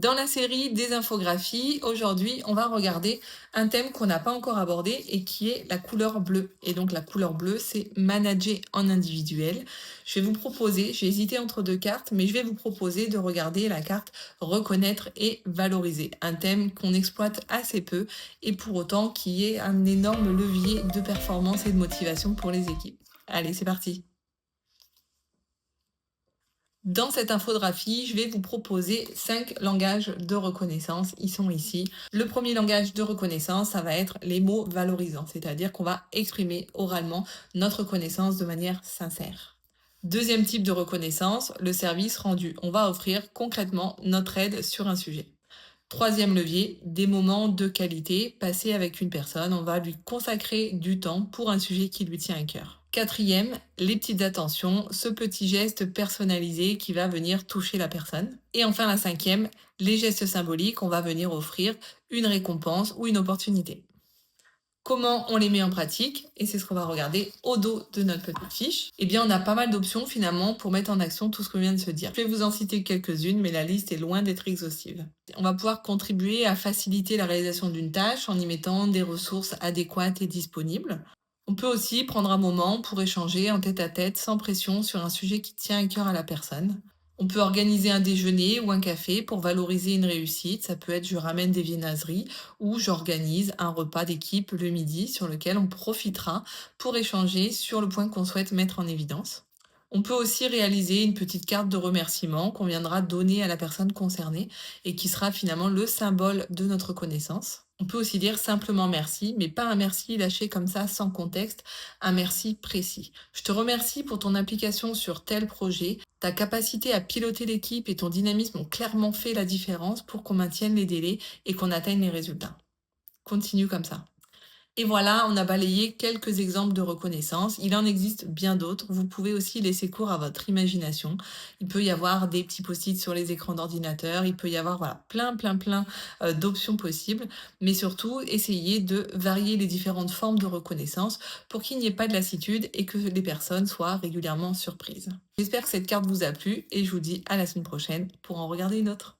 Dans la série des infographies, aujourd'hui, on va regarder un thème qu'on n'a pas encore abordé et qui est la couleur bleue. Et donc la couleur bleue, c'est manager en individuel. Je vais vous proposer, j'ai hésité entre deux cartes, mais je vais vous proposer de regarder la carte reconnaître et valoriser. Un thème qu'on exploite assez peu et pour autant qui est un énorme levier de performance et de motivation pour les équipes. Allez, c'est parti. Dans cette infographie, je vais vous proposer 5 langages de reconnaissance. Ils sont ici. Le premier langage de reconnaissance, ça va être les mots valorisants, c'est-à-dire qu'on va exprimer oralement notre reconnaissance de manière sincère. Deuxième type de reconnaissance, le service rendu. On va offrir concrètement notre aide sur un sujet. Troisième levier, des moments de qualité passés avec une personne. On va lui consacrer du temps pour un sujet qui lui tient à cœur. Quatrième, les petites attentions, ce petit geste personnalisé qui va venir toucher la personne. Et enfin la cinquième, les gestes symboliques, on va venir offrir une récompense ou une opportunité. Comment on les met en pratique? Et c'est ce qu'on va regarder au dos de notre petite fiche. Eh bien, on a pas mal d'options finalement pour mettre en action tout ce qu'on vient de se dire. Je vais vous en citer quelques-unes, mais la liste est loin d'être exhaustive. On va pouvoir contribuer à faciliter la réalisation d'une tâche en y mettant des ressources adéquates et disponibles. On peut aussi prendre un moment pour échanger en tête-à-tête sans pression sur un sujet qui tient à cœur à la personne. On peut organiser un déjeuner ou un café pour valoriser une réussite. Ça peut être je ramène des viennoiseries ou j'organise un repas d'équipe le midi sur lequel on profitera pour échanger sur le point qu'on souhaite mettre en évidence. On peut aussi réaliser une petite carte de remerciement qu'on viendra donner à la personne concernée et qui sera finalement le symbole de notre connaissance. On peut aussi dire simplement merci, mais pas un merci lâché comme ça sans contexte, un merci précis. Je te remercie pour ton implication sur tel projet. Ta capacité à piloter l'équipe et ton dynamisme ont clairement fait la différence pour qu'on maintienne les délais et qu'on atteigne les résultats. Continue comme ça. Et voilà, on a balayé quelques exemples de reconnaissance. Il en existe bien d'autres. Vous pouvez aussi laisser cours à votre imagination. Il peut y avoir des petits post-it sur les écrans d'ordinateur. Il peut y avoir voilà, plein d'options possibles. Mais surtout, essayez de varier les différentes formes de reconnaissance pour qu'il n'y ait pas de lassitude et que les personnes soient régulièrement surprises. J'espère que cette carte vous a plu et je vous dis à la semaine prochaine pour en regarder une autre.